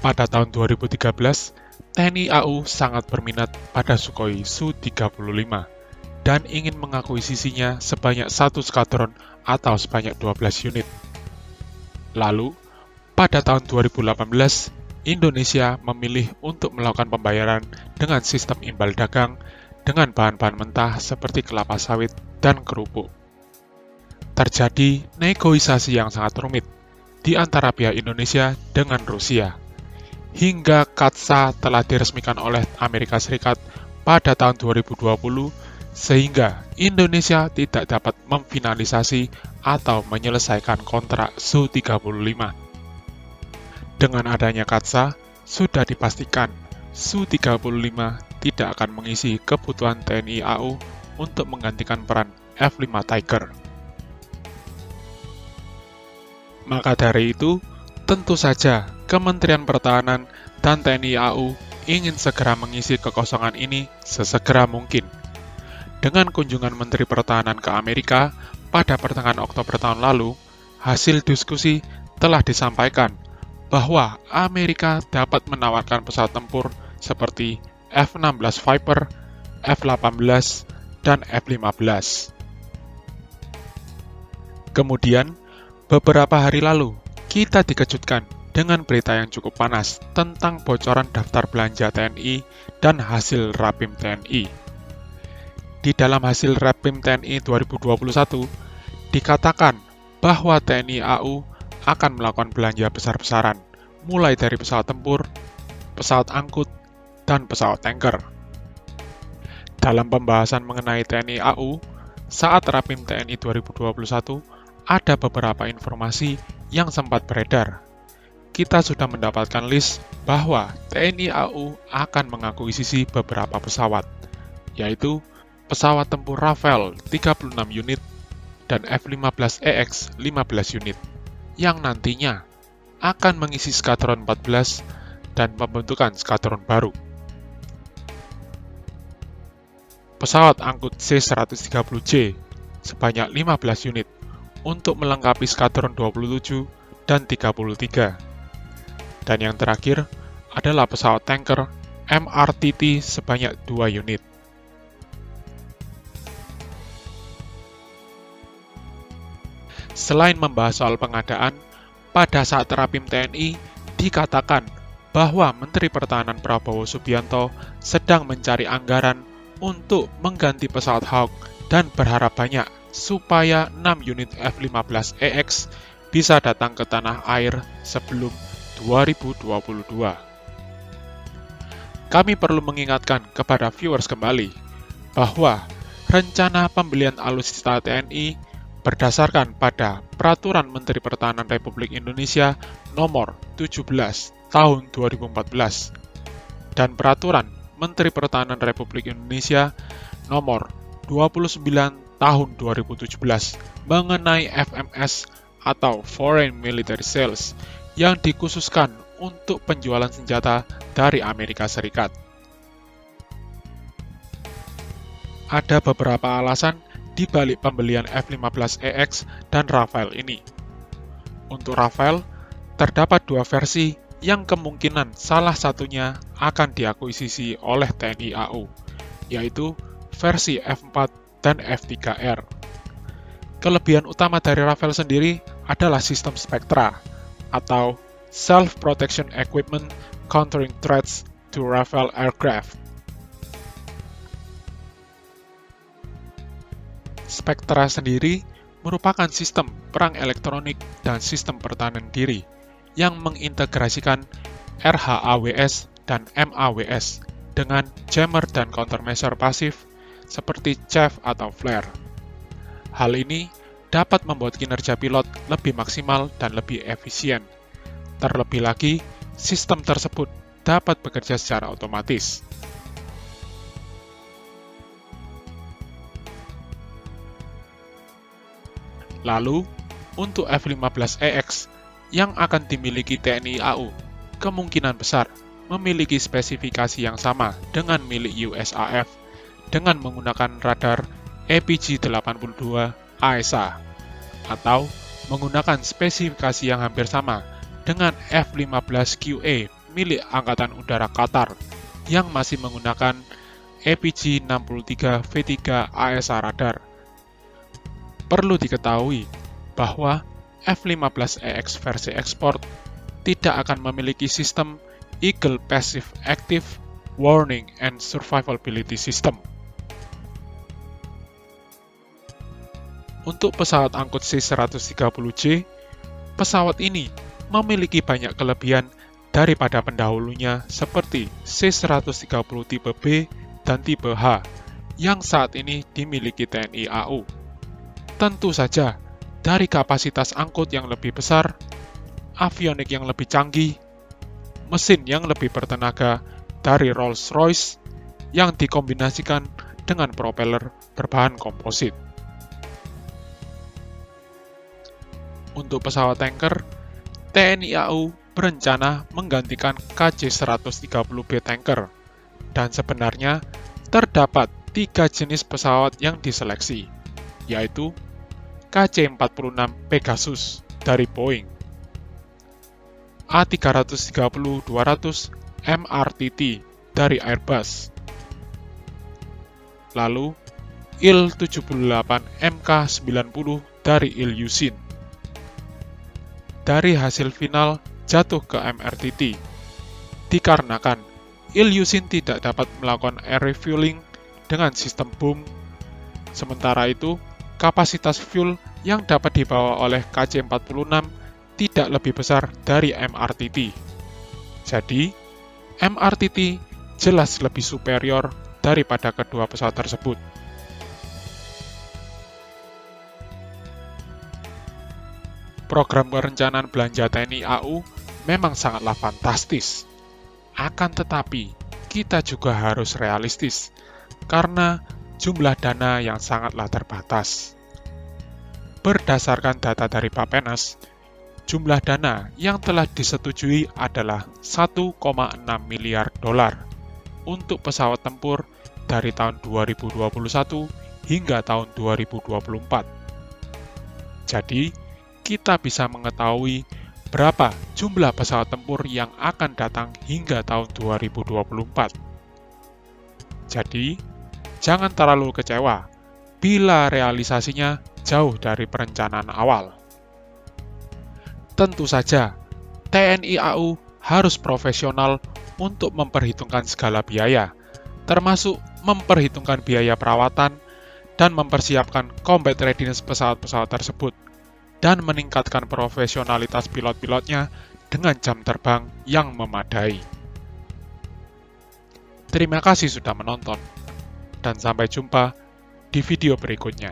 Pada tahun 2013, TNI AU sangat berminat pada Sukhoi Su-35 dan ingin mengakuisisinya sebanyak satu skadron atau sebanyak 12 unit. Lalu, pada tahun 2018, Indonesia memilih untuk melakukan pembayaran dengan sistem imbal dagang dengan bahan-bahan mentah seperti kelapa sawit dan kerupuk. Terjadi negosiasi yang sangat rumit di antara pihak Indonesia dengan Rusia, hingga CAATSA telah diresmikan oleh Amerika Serikat pada tahun 2020, sehingga Indonesia tidak dapat memfinalisasi atau menyelesaikan kontrak Su-35. Dengan adanya CAATSA, sudah dipastikan Su-35 tidak akan mengisi kebutuhan TNI AU untuk menggantikan peran F-5 Tiger. Maka dari itu, tentu saja Kementerian Pertahanan dan TNI AU ingin segera mengisi kekosongan ini sesegera mungkin. Dengan kunjungan Menteri Pertahanan ke Amerika pada pertengahan Oktober tahun lalu, hasil diskusi telah disampaikan bahwa Amerika dapat menawarkan pesawat tempur seperti F-16 Viper, F-18, dan F-15. Kemudian, beberapa hari lalu, kita dikejutkan dengan berita yang cukup panas tentang bocoran daftar belanja TNI dan hasil Rapim TNI. Di dalam hasil Rapim TNI 2021, dikatakan bahwa TNI AU akan melakukan belanja besar-besaran, mulai dari pesawat tempur, pesawat angkut, dan pesawat tanker. Dalam pembahasan mengenai TNI AU, saat Rapim TNI 2021, ada beberapa informasi yang sempat beredar. Kita sudah mendapatkan list bahwa TNI AU akan mengakuisisi beberapa pesawat, yaitu pesawat tempur Rafale 36 unit dan F-15EX 15 unit, yang nantinya akan mengisi skadron 14 dan pembentukan skadron baru. Pesawat angkut C-130J sebanyak 15 unit untuk melengkapi skadron 27 dan 33. Dan yang terakhir adalah pesawat tanker MRTT sebanyak 2 unit. Selain membahas soal pengadaan, pada saat Rapim TNI dikatakan bahwa Menteri Pertahanan Prabowo Subianto sedang mencari anggaran untuk mengganti pesawat Hawk dan berharap banyak supaya 6 unit F-15EX bisa datang ke tanah air sebelum 2022. Kami perlu mengingatkan kepada viewers kembali bahwa rencana pembelian alutsista TNI berdasarkan pada Peraturan Menteri Pertahanan Republik Indonesia Nomor 17 Tahun 2014 dan Peraturan Menteri Pertahanan Republik Indonesia Nomor 29 Tahun 2017 mengenai FMS atau Foreign Military Sales yang dikhususkan untuk penjualan senjata dari Amerika Serikat. Ada beberapa alasan di balik pembelian F-15EX dan Rafale ini. Untuk Rafale, terdapat dua versi yang kemungkinan salah satunya akan diakuisisi oleh TNI AU, yaitu versi F4 dan F3R. Kelebihan utama dari Rafale sendiri adalah sistem Spectra, atau Self-Protection Equipment Countering Threats to Rafale Aircraft. Spectra sendiri merupakan sistem perang elektronik dan sistem pertahanan diri yang mengintegrasikan RHAWS dan MAWS dengan jammer dan countermeasure pasif seperti chaff atau flare. Hal ini dapat membuat kinerja pilot lebih maksimal dan lebih efisien. Terlebih lagi, sistem tersebut dapat bekerja secara otomatis. Lalu, untuk F-15EX yang akan dimiliki TNI AU, kemungkinan besar memiliki spesifikasi yang sama dengan milik USAF dengan menggunakan radar APG-82 AESA atau menggunakan spesifikasi yang hampir sama dengan F-15QA milik Angkatan Udara Qatar yang masih menggunakan EPG-63V3 AESA radar. Perlu diketahui bahwa F-15EX versi ekspor tidak akan memiliki sistem Eagle Passive Active Warning and Survivability System. Untuk pesawat angkut C-130J, pesawat ini memiliki banyak kelebihan daripada pendahulunya seperti C-130 tipe B dan tipe H yang saat ini dimiliki TNI AU. Tentu saja, dari kapasitas angkut yang lebih besar, avionik yang lebih canggih, mesin yang lebih bertenaga dari Rolls-Royce yang dikombinasikan dengan propeller berbahan komposit. Untuk pesawat tanker, TNI AU berencana menggantikan KC-130B tanker, dan sebenarnya terdapat 3 jenis pesawat yang diseleksi, yaitu KC-46 Pegasus dari Boeing, A330-200 MRTT dari Airbus, lalu IL-78 MK90 dari Ilyushin. Dari hasil final jatuh ke MRTT, dikarenakan Ilyushin tidak dapat melakukan air refueling dengan sistem boom. Sementara itu, kapasitas fuel yang dapat dibawa oleh KC-46 tidak lebih besar dari MRTT. Jadi, MRTT jelas lebih superior daripada kedua pesawat tersebut. Program perencanaan belanja TNI AU memang sangatlah fantastis. Akan tetapi, kita juga harus realistis, karena jumlah dana yang sangatlah terbatas. Berdasarkan data dari Bappenas, jumlah dana yang telah disetujui adalah 1,6 miliar dolar untuk pesawat tempur dari tahun 2021 hingga tahun 2024. Jadi, kita bisa mengetahui berapa jumlah pesawat tempur yang akan datang hingga tahun 2024. Jadi, jangan terlalu kecewa bila realisasinya jauh dari perencanaan awal. Tentu saja, TNI AU harus profesional untuk memperhitungkan segala biaya, termasuk memperhitungkan biaya perawatan dan mempersiapkan combat readiness pesawat-pesawat tersebut, dan meningkatkan profesionalitas pilot-pilotnya dengan jam terbang yang memadai. Terima kasih sudah menonton, dan sampai jumpa di video berikutnya.